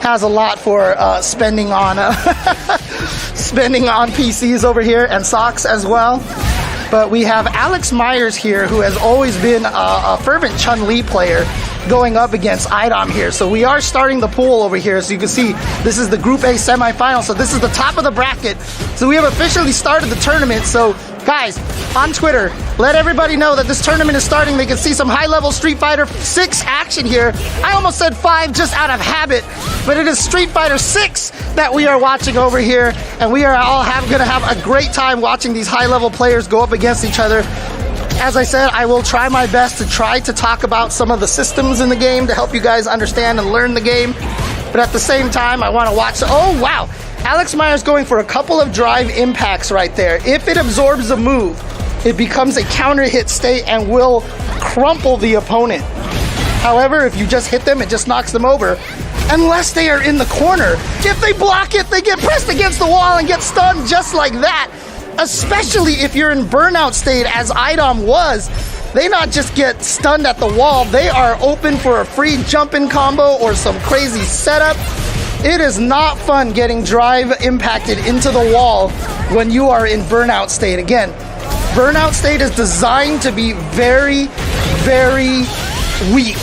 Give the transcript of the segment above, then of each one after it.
has a lot for spending on spending on PCs over here, and socks as well. But we have Alex Myers here, who has always been a fervent Chun-Li player, going up against IDom here. So we are starting the pool over here. So you can see this is the Group A semifinal. So this is the top of the bracket. So we have officially started the tournament. So guys, on Twitter, let everybody know that this tournament is starting. They can see some high-level Street Fighter 6 action here. I almost said 5 just out of habit, but it is Street Fighter 6 that we are watching over here, and we are all going to have a great time watching these high-level players go up against each other. As I said, I will try my best to talk about some of the systems in the game to help you guys understand and learn the game. But at the same time, I want to watch. Oh, wow. Alex Myers going for a couple of drive impacts right there. If it absorbs a move, it becomes a counter hit state and will crumple the opponent. However, if you just hit them, it just knocks them over. Unless they are in the corner. If they block it, they get pressed against the wall and get stunned just like that. Especially if you're in burnout state, as IDom was. They not just get stunned at the wall, they are open for a free jump-in combo or some crazy setup. It is not fun getting drive impacted into the wall when you are in burnout state. Again, burnout state is designed to be very, very weak.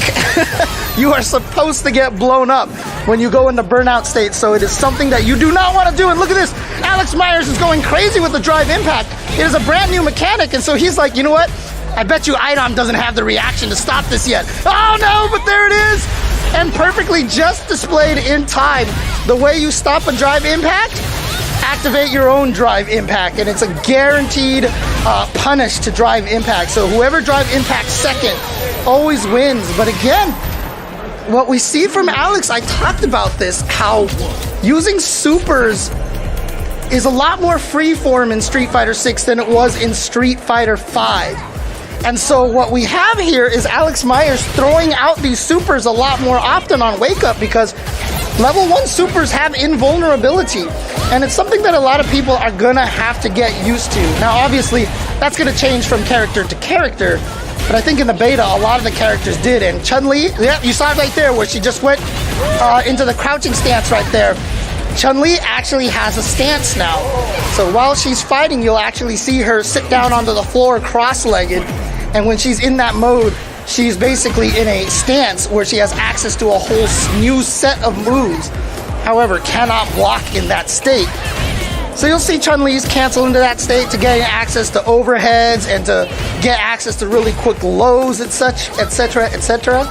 You are supposed to get blown up when you go into burnout state, so it is something that you do not want to do. And look at this, Alex Myers is going crazy with the drive impact. It is a brand new mechanic, and so he's like, you know what? I bet you IDom doesn't have the reaction to stop this yet. Oh no, but there it is! And perfectly just displayed in time the way you stop a drive impact. Activate your own drive impact, and it's a guaranteed punish to drive impact. So whoever drive impact second always wins. But again, what we see from Alex, I talked about this, how using supers is a lot more freeform in Street Fighter 6 than it was in Street Fighter 5. And so what we have here is Alex Myers throwing out these supers a lot more often on Wake Up, because level 1 supers have invulnerability, and it's something that a lot of people are gonna have to get used to. Now obviously that's gonna change from character to character, but I think in the beta a lot of the characters did. And Chun-Li, yeah, you saw it right there where she just went into the crouching stance right there. Chun-Li actually has a stance now. So while she's fighting, you'll actually see her sit down onto the floor cross-legged, and when she's in that mode, she's basically in a stance where she has access to a whole new set of moves. However, cannot block in that state. So you'll see Chun-Li's cancel into that state to get access to overheads and to get access to really quick lows and such, etc., etc.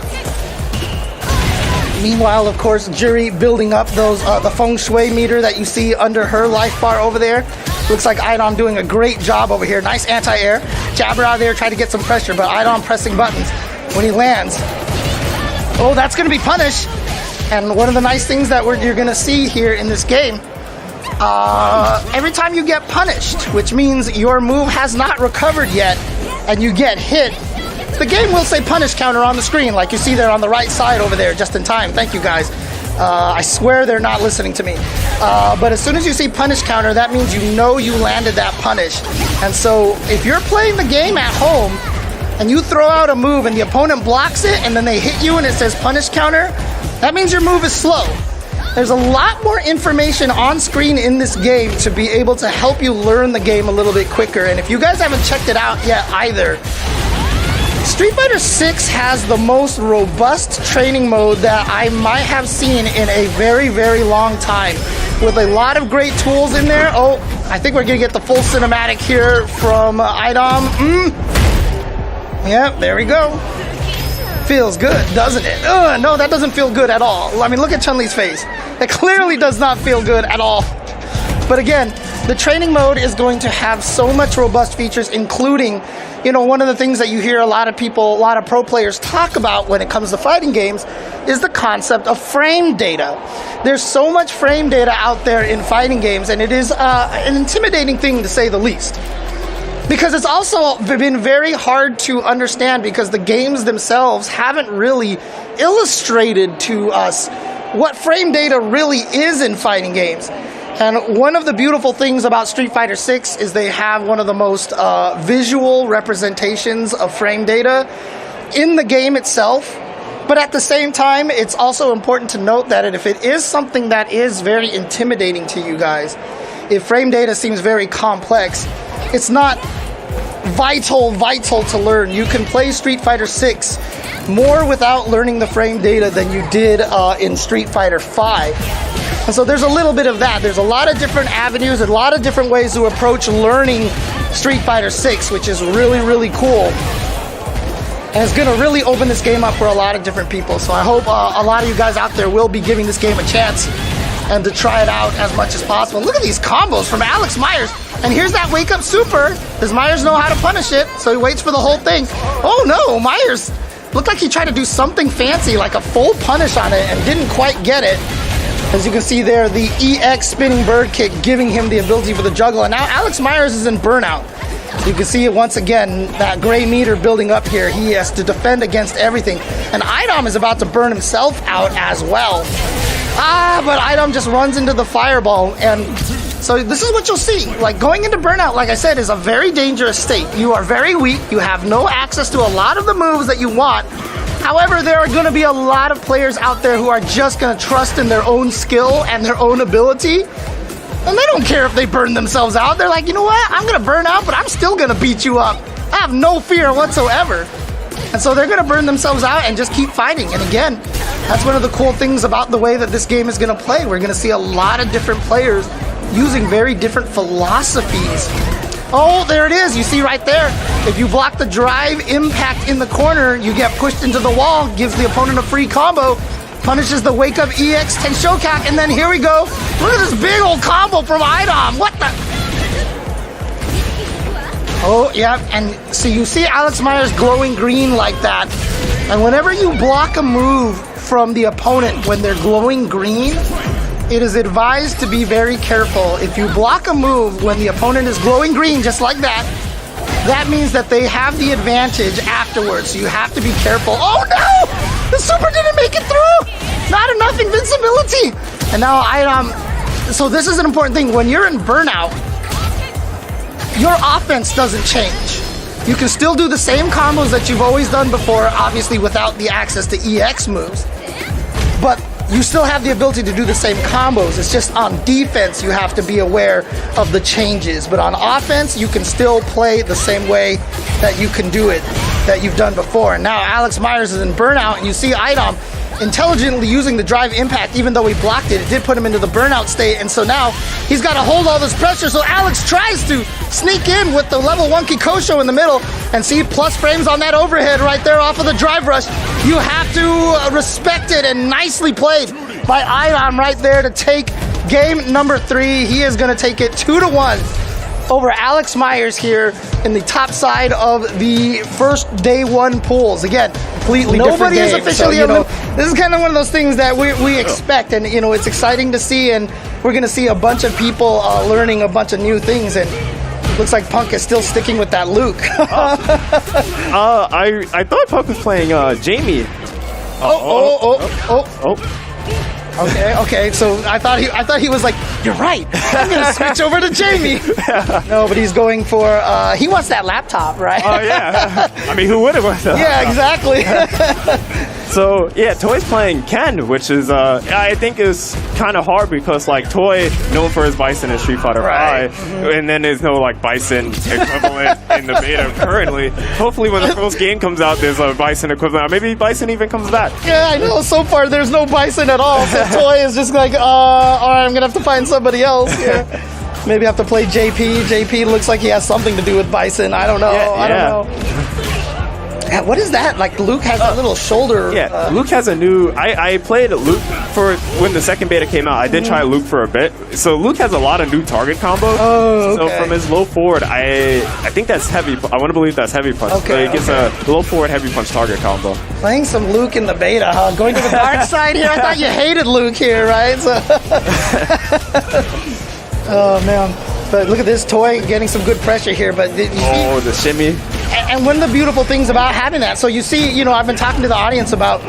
Meanwhile, of course, Juri building up those the feng shui meter that you see under her life bar over there. Looks like IDom doing a great job over here. Nice anti-air. Jabber out there, try to get some pressure, but IDom pressing buttons when he lands. Oh, that's going to be punished. And one of the nice things that you're going to see here in this game, every time you get punished, which means your move has not recovered yet, and you get hit, the game will say punish counter on the screen, like you see there on the right side over there, just in time. Thank you guys. I swear they're not listening to me. But as soon as you see punish counter, that means you know you landed that punish. And so if you're playing the game at home and you throw out a move and the opponent blocks it and then they hit you and it says punish counter, that means your move is slow. There's a lot more information on screen in this game to be able to help you learn the game a little bit quicker. And if you guys haven't checked it out yet either, Street Fighter 6 has the most robust training mode that I might have seen in a very, very long time, with a lot of great tools in there. Oh, I think we're gonna get the full cinematic here from IDom. Yep, there we go. Feels good, doesn't it? No, that doesn't feel good at all. I mean, look at Chun-Li's face. It clearly does not feel good at all. But again, the training mode is going to have so much robust features, including, you know, one of the things that you hear a lot of people, a lot of pro players talk about when it comes to fighting games is the concept of frame data. There's so much frame data out there in fighting games, and it is an intimidating thing to say the least. Because it's also been very hard to understand, because the games themselves haven't really illustrated to us what frame data really is in fighting games. And one of the beautiful things about Street Fighter 6 is they have one of the most visual representations of frame data in the game itself, But at the same time, it's also important to note that if it is something that is very intimidating to you guys, if frame data seems very complex, it's not vital to learn. You can play Street Fighter 6 more without learning the frame data than you did in Street Fighter 5. And so there's a little bit of that. There's a lot of different avenues, a lot of different ways to approach learning Street Fighter 6, which is really, really cool. And it's going to really open this game up for a lot of different people. So I hope a lot of you guys out there will be giving this game a chance and to try it out as much as possible. Look at these combos from Alex Myers. And here's that wake up super. Does Myers know how to punish it? So he waits for the whole thing. Oh no, Myers looked like he tried to do something fancy, like a full punish on it, and didn't quite get it. As you can see there, the EX spinning bird kick giving him the ability for the juggle. And now Alex Myers is in Burnout. So you can see it once again, that gray meter building up here. He has to defend against everything. And IDom is about to burn himself out as well. But IDom just runs into the fireball. And so this is what you'll see. Like, going into Burnout, like I said, is a very dangerous state. You are very weak. You have no access to a lot of the moves that you want. However, there are going to be a lot of players out there who are just going to trust in their own skill and their own ability. And they don't care if they burn themselves out. They're like, you know what? I'm going to burn out, but I'm still going to beat you up. I have no fear whatsoever. And so they're going to burn themselves out and just keep fighting. And again, that's one of the cool things about the way that this game is going to play. We're going to see a lot of different players using very different philosophies. Oh, there it is. You see right there. If you block the drive impact in the corner, you get pushed into the wall, gives the opponent a free combo, punishes the wake up EX Tenshokak, and then here we go. Look at this big old combo from IDom. What the? Oh, yeah, and so you see Alex Myers glowing green like that. And whenever you block a move from the opponent when they're glowing green, it is advised to be very careful. If you block a move when the opponent is glowing green, just like that, that means that they have the advantage afterwards. So you have to be careful. Oh no! The super didn't make it through! Not enough invincibility! And now so this is an important thing. When you're in Burnout, your offense doesn't change. You can still do the same combos that you've always done before, obviously without the access to EX moves. But you still have the ability to do the same combos. It's just on defense you have to be aware of the changes. But on offense, you can still play the same way that you can do it, that you've done before. And now Alex Myers is in Burnout, and you see IDom intelligently using the drive impact. Even though he blocked it, it did put him into the Burnout state. And so now he's got to hold all this pressure. So Alex tries to sneak in with the level 1 Kikosho in the middle, and see plus frames on that overhead right there off of the drive rush. You have to respect it, and nicely played by IDom right there to take game number 3. He is going to take it 2-1 over Alex Myers here in the top side of the first day 1 pools. Again, completely nobody is officially, so, this is kind of one of those things that we expect, and it's exciting to see, and we're going to see a bunch of people learning a bunch of new things. And looks like Punk is still sticking with that Luke. I thought Punk was playing Jamie. Okay. So I thought he was like, you're right. I'm gonna switch over to Jamie. No, but he's going for. He wants that laptop, right? Oh yeah. I mean, who wouldn't want that? Yeah, exactly. So yeah, Toy's playing Ken, which is I think is kind of hard because like Toy known for his Bison in Street Fighter 5, and then there's no like Bison equivalent in the beta currently. Hopefully, when the first game comes out, there's a Bison equivalent. Or maybe Bison even comes back. Yeah, I know. So far, there's no Bison at all. So Toy is just like, all right, I'm gonna have to find somebody else. Yeah. Maybe I have to play JP. JP looks like he has something to do with Bison. I don't know. I don't know. What is that? Like Luke has a little shoulder. Yeah, Luke has a new. I played Luke for when the second beta came out. I did try Luke for a bit. So Luke has a lot of new target combos. Oh, okay. So from his low forward, I think that's heavy. I want to believe that's heavy punch. Okay, so he gets a low forward heavy punch target combo. Playing some Luke in the beta, huh? Going to the dark side here. I thought you hated Luke here, right? So oh man. But look at this Toy getting some good pressure here. But the shimmy. And one of the beautiful things about having that, so you see, I've been talking to the audience about,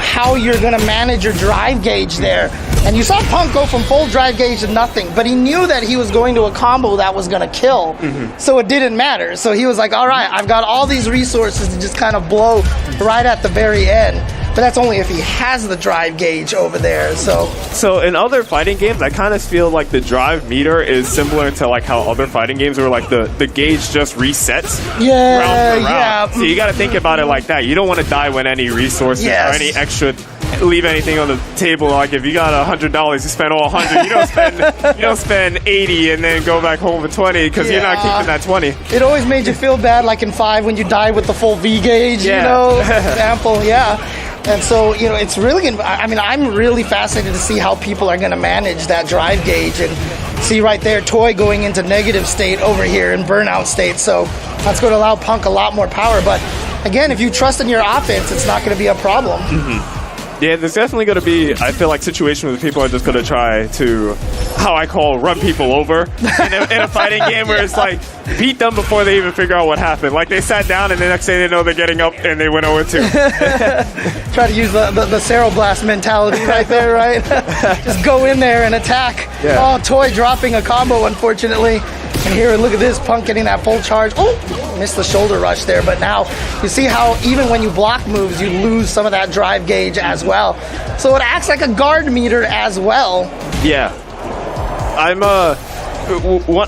how you're going to manage your drive gauge there. And you saw Punk go from full drive gauge to nothing, but he knew that he was going to a combo that was going to kill. So it didn't matter. So he was like, all right, I've got all these resources to just kind of blow right at the very end. that's only if he has the drive gauge over there. So in other fighting games, I kind of feel like the drive meter is similar to like how other fighting games where like the gauge just resets round for round. So you got to think about it like that. You don't want to die when any resources or any extra leave anything on the table. Like if you got $100, you spend all 100. You don't spend 80 and then go back home with 20 because you're not keeping that 20. It always made you feel bad, like in 5 when you die with the full V gauge. You know, example. And so, you know, it's really, I mean, I'm really fascinated to see how people are going to manage that drive gauge. And see right there, Toy going into negative state over here in burnout state. So that's going to allow Punk a lot more power. But again, if you trust in your offense, it's not going to be a problem. Yeah, there's definitely going to be, I feel like, situations where people are just going to try to, how I call, run people over in a fighting game where it's like, beat them before they even figure out what happened. Like, they sat down and the next thing they know, they're getting up and they went 0-2. Try to use the Cerro Blast mentality right there, right? Just go in there and attack. Oh, Toy dropping a combo, unfortunately. And here, look at this, Punk getting that full charge. Oh, missed the shoulder rush there, but now you see how even when you block moves, you lose some of that drive gauge as well. So it acts like a guard meter as well. Yeah.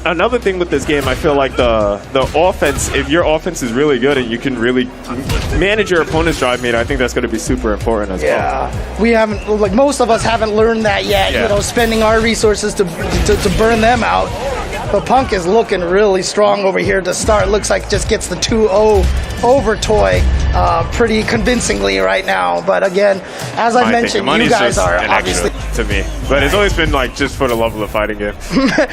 Another thing with this game, I feel like the offense, if your offense is really good and you can really manage your opponent's drive meter, I think that's going to be super important as well. We haven't, like most of us haven't learned that yet, you know, spending our resources to burn them out. But Punk is looking really strong over here to start. Looks like just gets the 2-0 over Toy pretty convincingly right now. But again, as I mentioned, you guys are obviously to me. But it's always been like just for the love of the fighting game.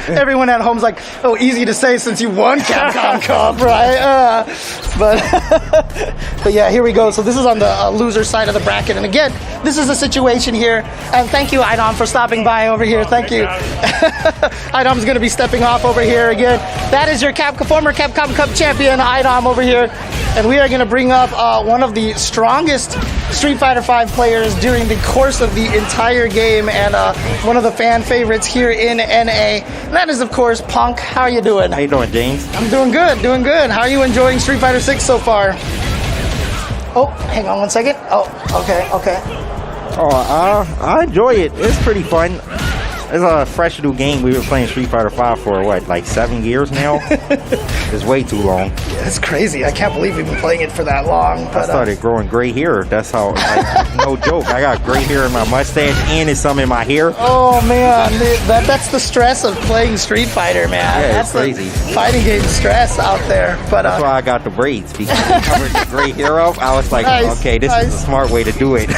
Everyone at home's like, oh, easy to say since you won Capcom Cup, right? But yeah, here we go. So this is on the loser side of the bracket. And again, this is a situation here. And thank you, IDom, for stopping by over here. Thank you. IDOM's going to be stepping off over here again. That is your former Capcom Cup champion, IDom, over here. And we are going to bring up one of the strongest Street Fighter V players during the course of the entire game, and one of the fan favorites here in NA. And that is, of course, Punk. How are you doing? How you doing, James? I'm doing good, doing good. How are you enjoying Street Fighter 6 so far? Oh, hang on one second. Oh, okay. Oh, I enjoy it. It's pretty fun. It's a fresh new game. We were playing Street Fighter V for what, like 7 years now? It's way too long. Yeah, it's crazy. I can't believe we've been playing it for that long. But, I started growing gray hair. That's how, like, no joke. I got gray hair in my mustache and it's some in my hair. Oh, man. That's the stress of playing Street Fighter, man. Yeah, that's it's crazy. The fighting game stress out there. But that's why I got the braids, because I covered the gray hair up. I was like, okay, this is a smart way to do it.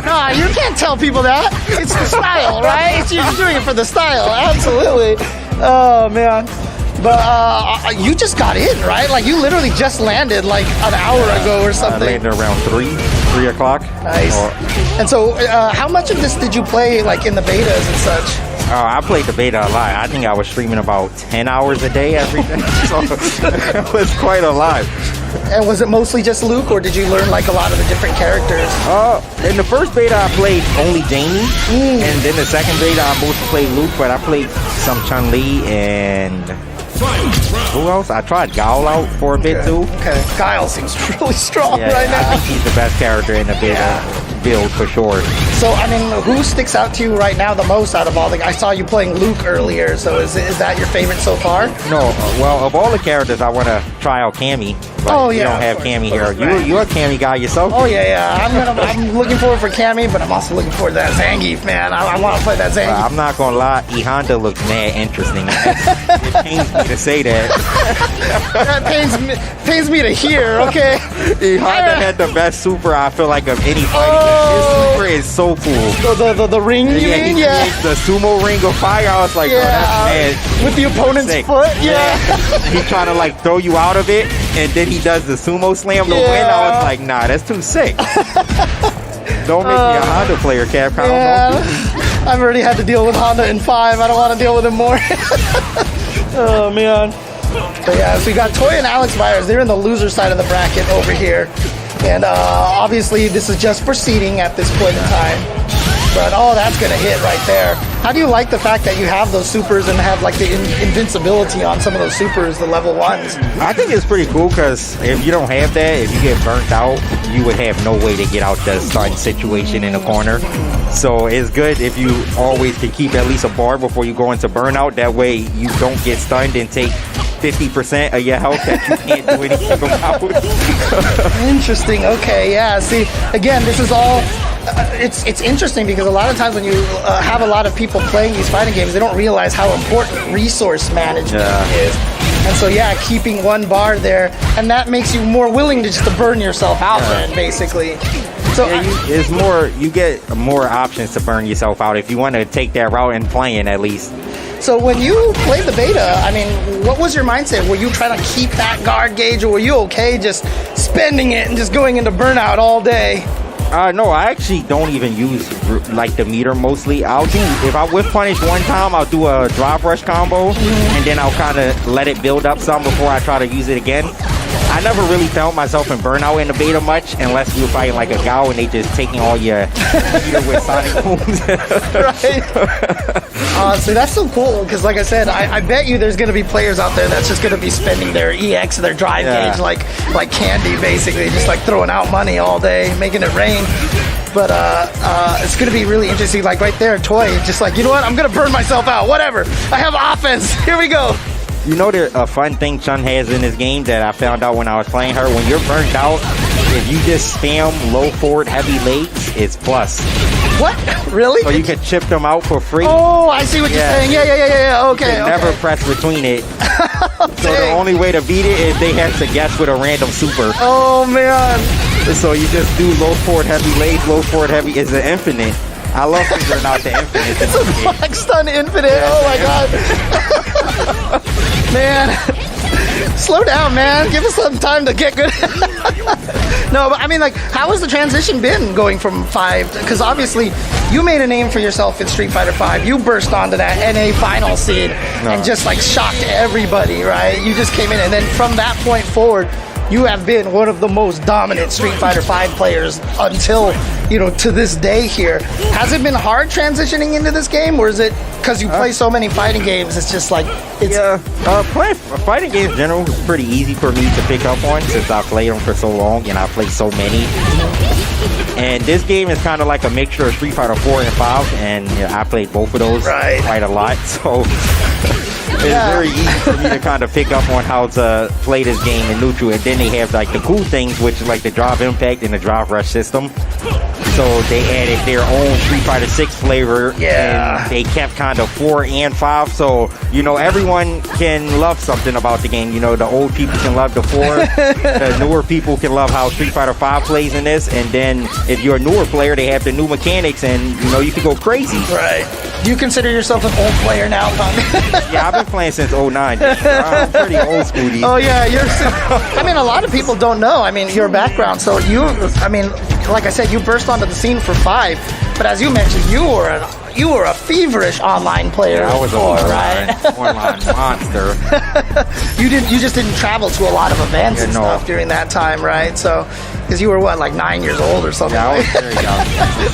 Nah, you can't tell people that. It's the style, right? You're doing it for the style. Absolutely. Oh, man. But you just got in, right? Like, you literally just landed like an hour ago or something. I landed around 3 o'clock. Nice. And so how much of this did you play, like, in the betas and such? I played the beta a lot. I think I was streaming about 10 hours a day every day. So it was quite a lot. And was it mostly just Luke, or did you learn like a lot of the different characters? In the first beta, I played only Jamie. And then the second beta, I mostly played Luke, but I played some Chun-Li and... who else? I tried Guile out for a bit too. Okay, Guile seems really strong right now. I think he's the best character in the beta build for sure. So, I mean, who sticks out to you right now the most out of all the... I saw you playing Luke earlier, so is that your favorite so far? No, well, of all the characters, I want to try out Cammy. But you don't have Cammy here. You're a Cammy guy yourself. Oh, yeah. I'm looking forward for Cammy, but I'm also looking forward to that Zangief, man. I want to play that Zangief. I'm not going to lie. E Honda looks mad interesting. It pains me to say that. That pains me to hear, okay? E Honda had the best super, I feel like, of any fighting. His super is so cool. The ring, you mean? Yeah. The sumo ring of fire. I was like, bro, that's mad. With the opponent's foot, He trying to like throw you out of it, and then he does the sumo slam to win. I was like, nah, that's too sick. Don't make me a Honda player, Capcom. I've already had to deal with Honda in 5. I don't want to deal with him more. Oh, man. But yeah, so we got Toy and Alex Myers. They're in the loser side of the bracket over here. And obviously, this is just for seeding at this point in time. But oh, that's gonna hit right there. How do you like the fact that you have those supers and have like the invincibility on some of those supers, the level 1s? I think it's pretty cool because if you don't have that, if you get burnt out, you would have no way to get out the starting situation in the corner. So it's good if you always can keep at least a bar before you go into burnout. That way you don't get stunned and take 50% of your health that you can't do anything about. Interesting. Okay, yeah. See, again, this is all. It's interesting because a lot of times when you have a lot of people playing these fighting games, they don't realize how important resource management is. And so, yeah, keeping one bar there, and that makes you more willing to just to burn yourself out, then, basically. So it's more. You get more options to burn yourself out if you want to take that route and playing at least. So when you played the beta, I mean, what was your mindset? Were you trying to keep that guard gauge, or were you okay just spending it and just going into burnout all day? No, I actually don't even use like the meter mostly. I'll do, if I whiff punish one time, I'll do a drive rush combo, and then I'll kind of let it build up some before I try to use it again. I never really felt myself in burnout in the beta much, unless you were fighting like a Gao and they just taking all your meter with sonic booms. Right. So that's so cool, because like I said, I bet you there's going to be players out there that's just going to be spending their EX, their drive gauge like candy, basically, just like throwing out money all day, making it rain. But it's going to be really interesting, like right there, Toy, just like, you know what, I'm going to burn myself out, whatever. I have offense, here we go. You know, a fun thing Chun has in this game that I found out when I was playing her, when you're burnt out, if you just spam low forward heavy legs, it's plus. What? Really? So you can chip them out for free. Oh, I see what you're saying. Yeah. Okay. Never press between it. So the only way to beat it is they have to guess with a random super. Oh, man. So you just do low forward heavy legs, low forward heavy is an infinite. I love figuring out the infinite. It's a black stun infinite. Oh my god. Man. Slow down, man. Give us some time to get good. No, but I mean, like, how has the transition been going from 5? Because obviously, you made a name for yourself in Street Fighter 5. You burst onto that NA final scene and just like shocked everybody, right? You just came in, and then from that point forward, you have been one of the most dominant Street Fighter 5 players until, you know, to this day here. Has it been hard transitioning into this game, or is it because you play so many fighting games, it's just like, it's... Playing fighting games in general is pretty easy for me to pick up on since I played them for so long and I played so many. And this game is kind of like a mixture of Street Fighter 4 and 5, and you know, I played both of those quite a lot, so... It's very easy for me to kind of pick up on how to play this game in neutral, and then they have like the cool things, which is like the drive impact and the drive rush system. So they added their own Street Fighter 6 flavor, and they kept kind of 4 and 5. So, you know, everyone can love something about the game. You know, the old people can love the 4, the newer people can love how Street Fighter 5 plays in this, and then if you're a newer player, they have the new mechanics, and you know, you can go crazy. Right. Do you consider yourself an old player now, Punk? Yeah, I've been playing since 09. I'm pretty old school these days. Oh yeah, I mean, a lot of people don't know, I mean, your background. So I mean, like I said, you burst onto the scene for 5, but as you mentioned, you were a feverish online player. Yeah, I was online monster. You just didn't travel to a lot of events and stuff during that time, right? So, because you were what, like 9 years old or something? Yeah, I was very young.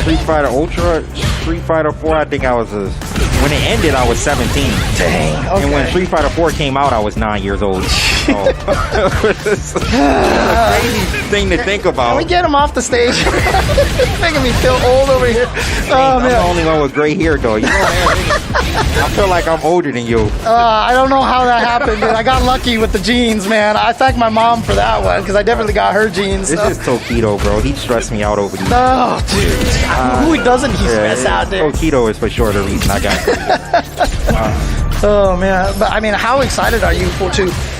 Street Fighter Ultra, Street Fighter 4, I think I was when it ended, I was 17. Dang. Okay. And when Street Fighter 4 came out, I was 9 years old. So, it's a crazy thing to think about. Can we get him off the stage? Making me feel old over here. Oh, I'm the only one with gray hair, though. You know I feel like I'm older than you. I don't know how that happened, dude. I got lucky with the jeans, man. I thank my mom for that one, because I definitely got her jeans. This is Tokido, bro. He stressed me out over these. Oh, dude. Who doesn't he stress out, dude? Tokido is for sure the reason I got it. Oh, man. But, I mean, how excited are you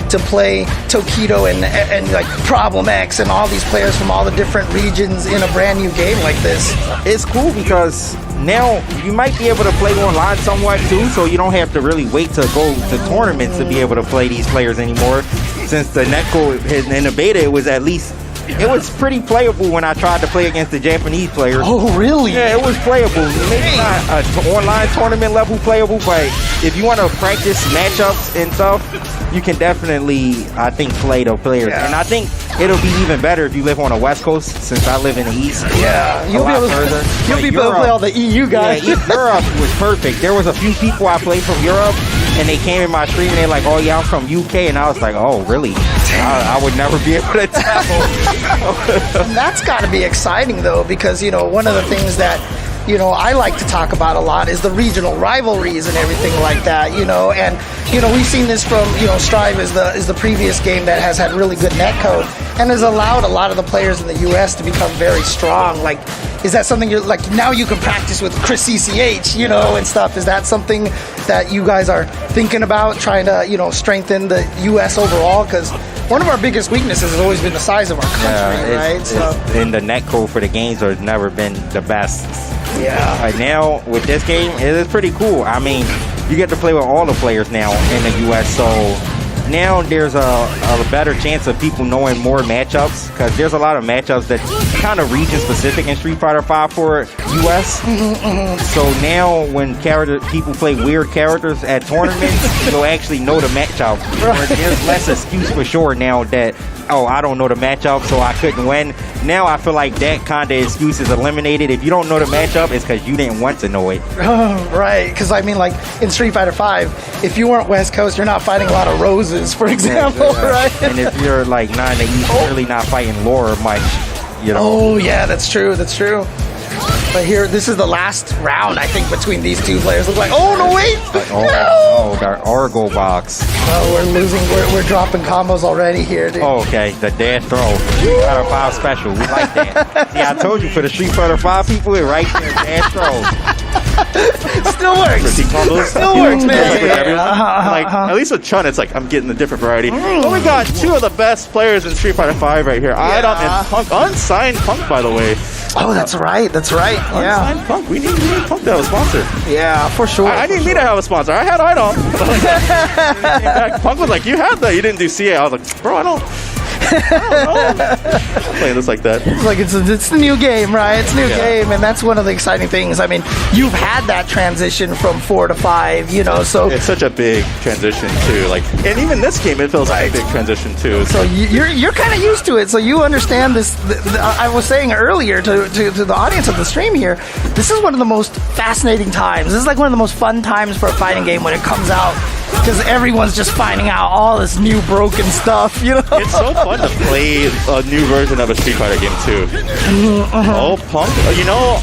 to play Tokido and like Problem X and all these players from all the different regions in a brand new game like this? It's cool because now you might be able to play online somewhat too, so you don't have to really wait to go to tournaments to be able to play these players anymore. Since the Netcode in the beta, it was pretty playable when I tried to play against the Japanese players. Oh, really? Yeah, it was playable. Maybe not online tournament level playable, but if you want to practice matchups and stuff, you can definitely, I think, play the players. Yeah. And I think it'll be even better if you live on the West Coast, since I live in the East. Yeah, you'll be able to play all the EU guys. Yeah, Europe was perfect. There was a few people I played from Europe, and they came in my stream and they're like, "Oh yeah, I'm from UK," and I was like, "Oh really?" I would never be able to tell. That's got to be exciting though, because one of the things that I like to talk about a lot is the regional rivalries and everything like that, and we've seen this from, Strive is the previous game that has had really good netcode and has allowed a lot of the players in the US to become very strong. Like, is that something you're like, now you can practice with Chris CCH, and stuff? Is that something that you guys are thinking about, trying to, strengthen the US overall? Because one of our biggest weaknesses has always been the size of our country, right? And the netcode for the games has never been the best. Yeah. Right now, with this game, it is pretty cool. I mean, you get to play with all the players now in the U.S., so now there's a better chance of people knowing more matchups, because there's a lot of matchups that kind of region-specific in Street Fighter V for U.S. So now when people play weird characters at tournaments, you'll actually know the matchup. There's less excuse for sure now that, oh, I don't know the matchup, so I couldn't win. Now I feel like that kind of excuse is eliminated. If you don't know the matchup, it's because you didn't want to know it. Right, because I mean, like in Street Fighter V, if you weren't West Coast, you're not fighting a lot of roses, for example, right? And if you're like 9 to East, you're really not fighting Laura much, Oh yeah, that's true. But here, this is the last round, I think, between these two players. Look like, oh no, wait! Oh, the Argo box. Oh, we're losing. We're dropping combos already here, dude. Oh, okay, the Deztroix. Street Fighter V special. We like that. Yeah, I told you, for the Street Fighter V people, it right there, Deztroix. Still works. Still works, man. Like, at least with Chun, it's like I'm getting a different variety. But we got two of the best players in Street Fighter V right here. IDom and Punk. Unsigned Punk, by the way. Oh, that's right. Yeah. Unsigned Punk. We need Punk to have a sponsor. Yeah, for sure. I didn't need to have a sponsor. I had IDom. Punk was like, you had that. You didn't do CA. I was like, bro, I don't know. Playing this like that. It's like it's the new game, right? It's a new game, and that's one of the exciting things. I mean, you've had that transition from 4 to 5, so it's such a big transition too. Like, and even this game, it feels like a big transition too. So you're kind of used to it, so you understand this. I was saying earlier to the audience of the stream here, this is one of the most fascinating times. This is like one of the most fun times for a fighting game when it comes out, because everyone's just finding out all this new broken stuff. It's so fun to play a new version of a Street Fighter game too. Oh, Punk!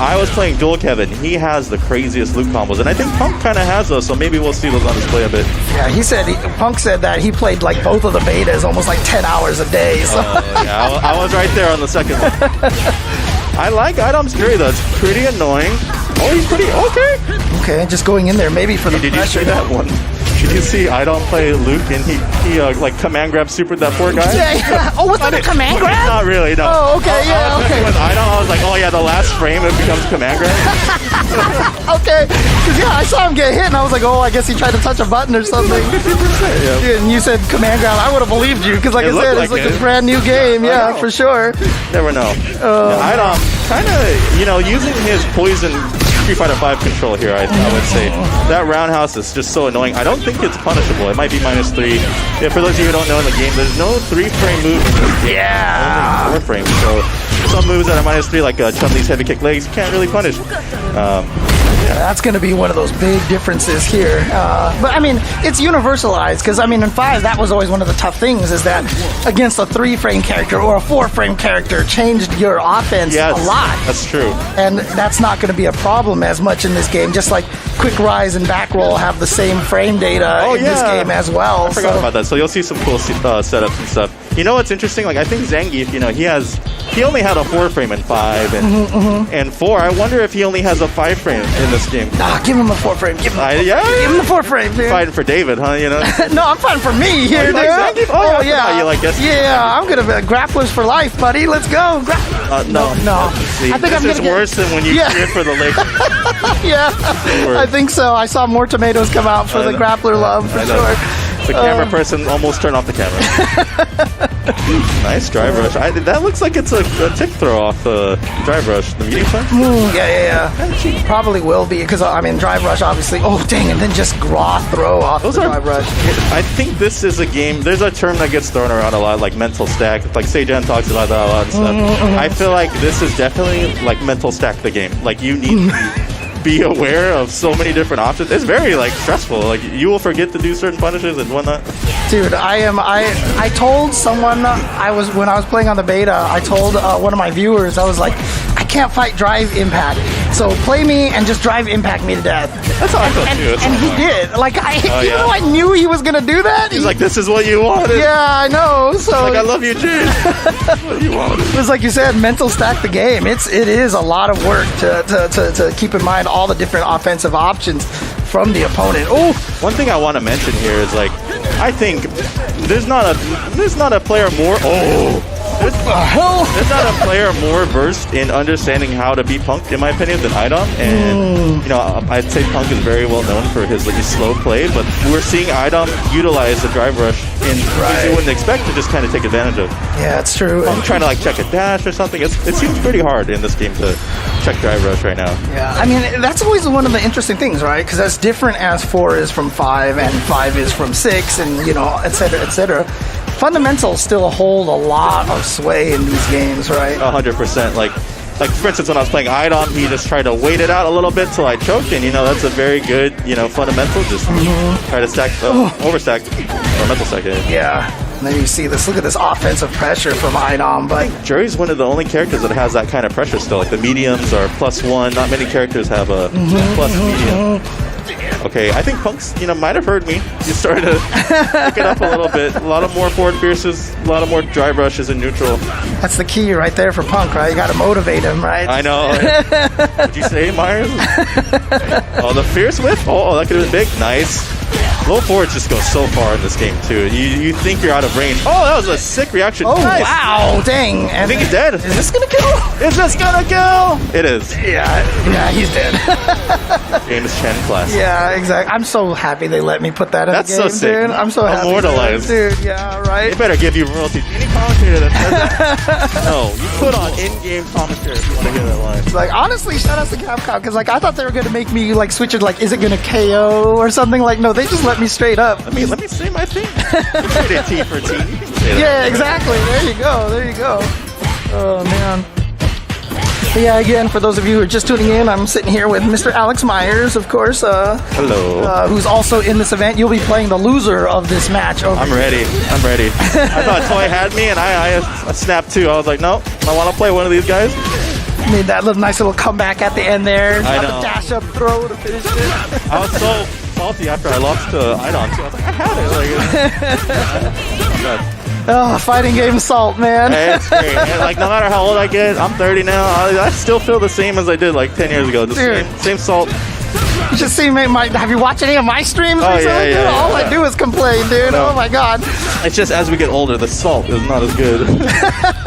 I was playing Dual Kevin. He has the craziest loop combos, and I think Punk kind of has those. So maybe we'll see those on display a bit. Yeah, Punk said that he played like both of the betas almost like 10 hours a day. So. Yeah, I was right there on the second one. I like IDOM's Fury though. It's pretty annoying. Oh, he's pretty okay. Okay, just going in there maybe for the Did pressure. you see that one? Did you see IDom play Luke and he like command grab supered that poor guy? Yeah. Oh, was that a command grab? Not really, no. Oh, okay, okay. With IDom, I was like, oh yeah, the last frame it becomes command grab. Okay, because I saw him get hit and I was like, oh, I guess he tried to touch a button or something. 50%, yeah. And you said command grab, I would have believed you, because like I said, it's like a brand new game. Yeah, for sure. Never know. IDom kind of, using his poison Street Fighter V control here, I would say. That roundhouse is just so annoying. I don't think it's punishable. It might be -3. Yeah, for those of you who don't know in the game, there's no 3-frame move in this game. Yeah. Only 4 frames. So some moves that are -3, like Chun-Li's heavy kick legs, you can't really punish. That's going to be one of those big differences here. But I mean, it's universalized, because I mean, in 5, that was always one of the tough things, is that against a 3-frame character or a 4-frame character changed your offense a lot. That's true. And that's not going to be a problem as much in this game. Just like quick rise and back roll have the same frame data in this game as well. I forgot about that. So you'll see some cool setups and stuff. You know what's interesting? Like, I think Zangief, he only had a 4-frame in 5 and 4. I wonder if he only has a 5-frame in this game. Nah, give him a 4-frame. Give him the 4-frame, dude. Fighting for David, huh? No, I'm fighting for me here, dude. Like Zangief? Oh yeah. You like this? Yeah, I'm gonna be grapplers for life, buddy. Let's go. No. See, I think I'm gonna worse than when you cheered for the Lakers. Yeah, I think so. I saw more tomatoes come out for the grappler love, for sure. The camera person almost turned off the camera. Nice drive rush. That looks like it's a tick throw off the drive rush. The medium punch? Yeah. Probably will be, because, I mean, drive rush, obviously. Oh, dang, and then just graw throw off the drive rush. I think this is a game, there's a term that gets thrown around a lot, like mental stack. Like, Seijan talks about that a lot and stuff. I feel like this is definitely, like, mental stack the game. Like, you need to be aware of so many different options. It's very, like, stressful. Like, you will forget to do certain punishes and whatnot. Dude, I told someone when I was playing on the beta, I told one of my viewers, I was like, I can't fight drive impact, so play me and just drive impact me to death. That's how I felt too. And he did. Like, even though I knew he was gonna do that, he's like, this is what you wanted. Yeah, I know. So like, I love you, dude. What you wanted. It was like you said, mental stack the game. It is a lot of work to keep in mind all the different offensive options from the opponent. Oh, one thing I want to mention here is, like, I think there's not a player more. There's not a player more versed in understanding how to beat Punk, in my opinion, than IDom. And, you know, I'd say Punk is very well known for his slow play, but we're seeing IDom utilize the drive rush in ways you wouldn't expect to just kind of take advantage of. Yeah, it's true. I'm trying to, like, check a dash or something. It seems pretty hard in this game to check drive rush right now. Yeah, I mean, that's always one of the interesting things, right? Because as different as 4 is from 5 and 5 is from 6 and, you know, et cetera, fundamentals still hold a lot of sway in these games, right? 100%. Like for instance, when I was playing IDom, he just tried to wait it out a little bit till I choked, and, you know, that's a very good, you know, fundamental. Just try to stack, overstack, or mental stack it. Yeah. And then you see this, look at this offensive pressure from IDom, but Juri's one of the only characters that has that kind of pressure still. Like, the mediums are +1. Not many characters have a plus medium. Okay, I think Punk's, you know, might have heard me. He started to pick it up a little bit. A lot of more forward fierces, a lot of more drive rushes in neutral. That's the key right there for Punk, right? You got to motivate him, right? I know. Did you say, Myers? Oh, the fierce whip? Oh, that could have been big. Nice. Low forwards just go so far in this game, too. You think you're out of range. Oh, that was a sick reaction. Oh, nice. Wow, dang. I think he's dead. Is this going to kill? Is this going to kill? It is. Yeah, he's dead. James Chen class. Yeah, exactly. I'm so happy they let me put that in That's the game, so sick. dude. I'm so happy. Immortalized. Dude, yeah, right? They better give you royalties. Any commentator that says that? No, you put on in-game commentary if you want to hear that line. It's like, honestly, shout out to Capcom, because, like, I thought they were going to make me, like, switch it, like, is it going to KO or something? Like, no, they just let me straight up. Let me say my thing. You did T for T. Yeah, exactly. There you go. Oh, man. But yeah, again, for those of you who are just tuning in, I'm sitting here with Mr. Alex Myers, of course. Hello. Who's also in this event. You'll be playing the loser of this match. I'm ready. I thought Toy had me, and I snapped too. I was like, no, I want to play one of these guys. Made that nice little comeback at the end there. I Got know. the dash up throw to finish it. I was so salty after I lost to IDom too. I was like, I had it. Fighting game salt, man. Hey, it's great. And, like, no matter how old I get, I'm 30 now. I still feel the same as I did like 10 years ago. The same salt. You should see me. Have you watched any of my streams recently? Yeah. All I do is complain, dude. No. Oh my god. It's just as we get older, the salt is not as good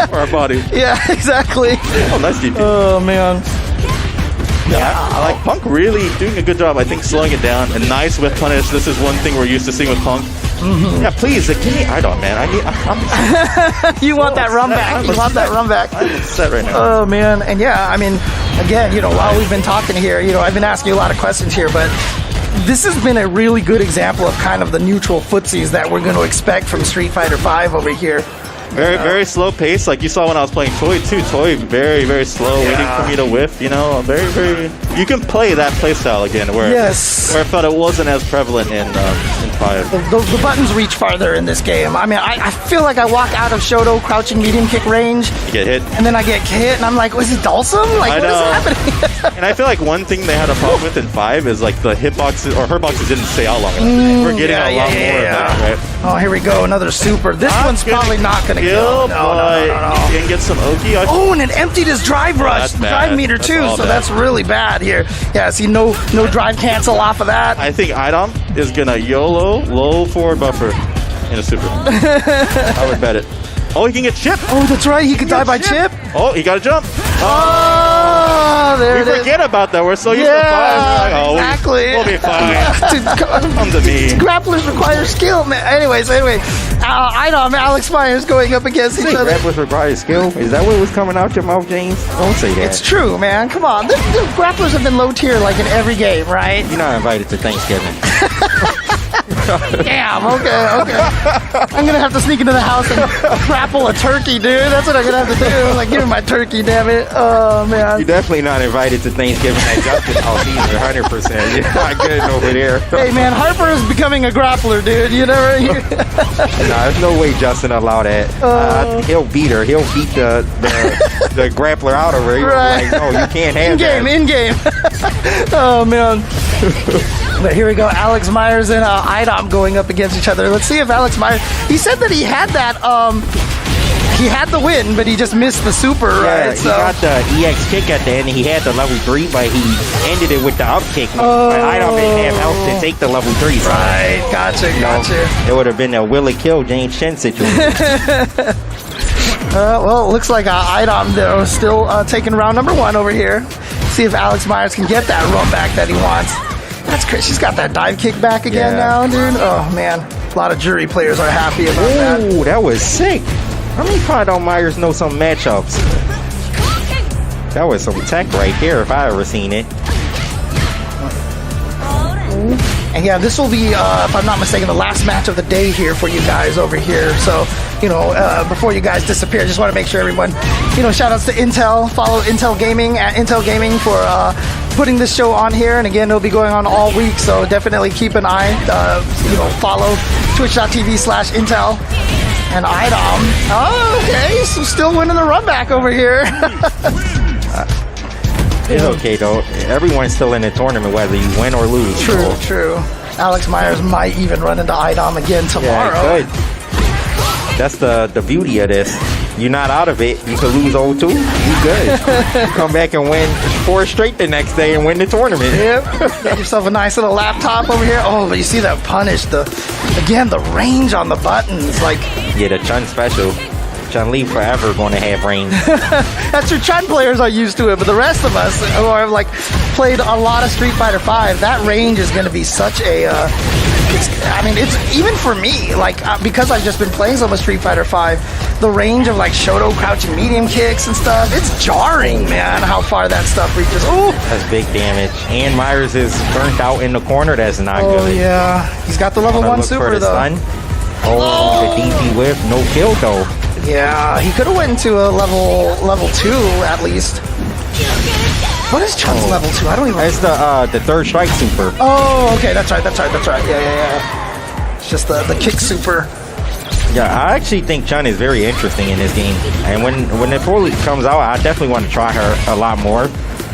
for our body. Yeah, exactly. Oh, nice DP. Oh man. Yeah, I like Punk really doing a good job, I think, slowing it down. A nice whip punish. This is one thing we're used to seeing with Punk. Yeah, please, give me IDom, man. You want that run back. You want that run back. I'm upset right now. Oh, man. And yeah, I mean, again, you know, while we've been talking here, you know, I've been asking you a lot of questions here, but this has been a really good example of kind of the neutral footsies that we're going to expect from Street Fighter V over here. Very slow pace, like you saw when I was playing Toy too. Toy very, very slow, waiting for me to whiff, you know. Very, very. You can play that playstyle again, where I felt it wasn't as prevalent in 5. The buttons reach farther in this game. I mean, I feel like I walk out of Shoto crouching medium kick range. You get hit. And then I get hit, and I'm like, was it Dulcim? Like, what is happening? And I feel like one thing they had a problem with in 5 is, like, the hitboxes, or hitboxes didn't stay out long enough. We're getting a lot more of that, right? Oh, here we go, another super. This one's probably not going to kill. No. Didn't get some Oki. Oh, and it emptied his drive rush, drive meter too, so that's really bad here. Yeah, see, no drive cancel off of that. I think IDom is going to YOLO low forward buffer in a super. I would bet it. Oh, he can get chip. Oh, that's right, he could die by chip. Oh, he got a jump. Oh! Oh, there it We is. forget about that. We're so used to flying. Like, exactly. We'll be fine. Come to me. Grapplers require skill, man. Anyway, IDom, Alex Myers going up against each other. Grapplers require skill. Is that what was coming out your mouth, James? Don't say that. It's true, man. Come on. The grapplers have been low tier like in every game, right? You're not invited to Thanksgiving. Damn, okay. I'm gonna have to sneak into the house and grapple a turkey, dude. That's what I'm gonna have to do. Like, give me my turkey, damn it. Oh, man. You're definitely not invited to Thanksgiving at Justin's house either, 100%. You're not getting over there. Hey, man, Harper is becoming a grappler, dude. You never... Nah, there's no way Justin allow that. He'll beat her. He'll beat the grappler out of her. He'll be Right. like, no, you can't have in game. Oh, man. But here we go. Alex Myers and IDom going up against each other. Let's see if Alex Myers... He said that he had that... he had the win, but he just missed the super, right? He got the EX kick at the end. He had the level 3, but he ended it with the up kick. But IDom didn't have health to take the level 3. So, Right, gotcha. it would have been a will it kill James Chen situation. Well, it looks like IDom, though, still taking round number 1 over here. See if Alex Myers can get that run back that he wants. That's crazy. She's got that dive kick back again now, dude. Oh, man. A lot of Juri players are happy about that. Ooh, that was sick. How many IDom Myers know some matchups? That was some tech right here if I ever seen it. And yeah, this will be, if I'm not mistaken, the last match of the day here for you guys over here. So, before you guys disappear, just want to make sure everyone, shout outs to Intel. Follow Intel Gaming at Intel Gaming for putting this show on here. And again, it'll be going on all week. So definitely keep an eye, follow twitch.tv/Intel. And IDom. Oh, okay. So still winning the run back over here. It's okay though. Everyone's still in the tournament whether you win or lose. True. Alex Myers might even run into IDom again tomorrow. Yeah, that's the beauty of this. You're not out of it. You could lose 0-2. You good. Come back and win 4 straight the next day and win the tournament. Yep. Get yourself a nice little laptop over here. Oh, but you see that punish. The range on the buttons. Like, yeah, the Chun special. Chun-Li forever going to have range. That's your Chun players are used to it, but the rest of us who have played a lot of Street Fighter V, that range is going to be such a. It's even for me, because I've just been playing so much Street Fighter V, the range of Shoto crouching medium kicks and stuff, it's jarring, man, how far that stuff reaches. Ooh. That's big damage. And Myers is burnt out in the corner. That's not good. Oh, yeah. He's got the level 1 super, though. Stun. Oh, the DP whip. No kill, though. Yeah, he could have went into a level 2 at least. What is Chun's level 2? I don't even. It's the third strike super. Oh, okay, that's right. Yeah. It's just the kick super. Yeah, I actually think Chun is very interesting in this game, and when it fully comes out, I definitely want to try her a lot more.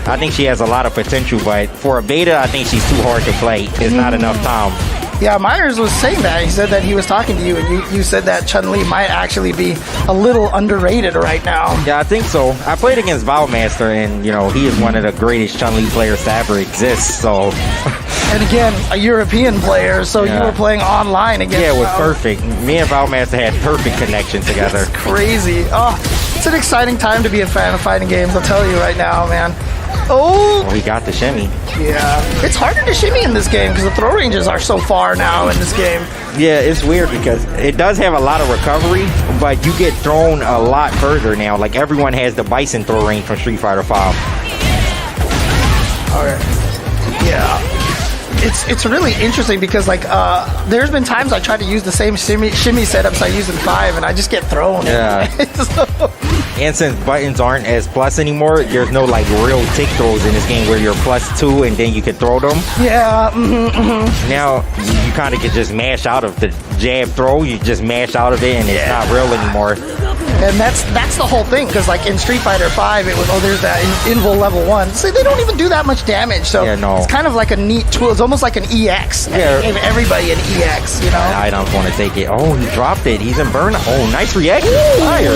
I think she has a lot of potential, but for a beta, I think she's too hard to play. It's not enough time. Yeah, Myers was saying that. He said that he was talking to you, and you said that Chun-Li might actually be a little underrated right now. Yeah, I think so. I played against Bowmaster, and, he is one of the greatest Chun-Li players to ever exist, so... And again, a European player, so you were playing online against... Yeah, it was perfect. Me and Bowmaster had perfect connection together. It's crazy. Oh, it's an exciting time to be a fan of fighting games, I'll tell you right now, man. Oh, he got the shimmy. Yeah, it's harder to shimmy in this game because the throw ranges are so far now in this game. Yeah, it's weird because it does have a lot of recovery, but you get thrown a lot further now. Like everyone has the Bison throw range from Street Fighter V. Okay. Yeah. It's really interesting because there's been times I tried to use the same shimmy setups I used in 5 and I just get thrown. Yeah. And since buttons aren't as plus anymore, there's no real tick throws in this game where you're +2 and then you can throw them. Yeah. Now you kind of can just mash out of the jab throw. You just mash out of it and it's not real anymore. And that's the whole thing, because in Street Fighter V, it was, there's that Invul level 1. See, they don't even do that much damage, so it's kind of like a neat tool. It's almost like an EX. Yeah. Gave everybody an EX, I don't want to take it. Oh, he dropped it. He's in burnout. Oh, nice reaction. Fire.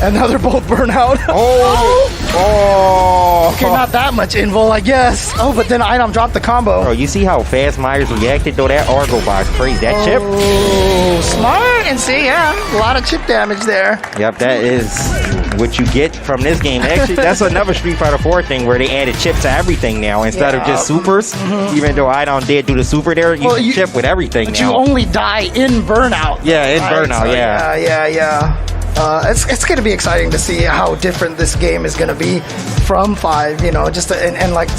And now they're both burnout. Oh, Oh. Okay, not that much invul, I guess. Oh, but then IDom dropped the combo. Bro, you see how fast Myers reacted though? That Argo bar is crazy. That chip. Oh, smart. And see, yeah, a lot of chip damage there. Yep, that is what you get from this game. Actually, that's another Street Fighter 4 thing where they added chip to everything now instead of just supers. Even though IDom did do the super there, you can chip with everything but now. you only die in Burnout. Yeah, in Burnout, So, yeah. Yeah. It's going to be exciting to see how different this game is going to be from 5, you know, just and like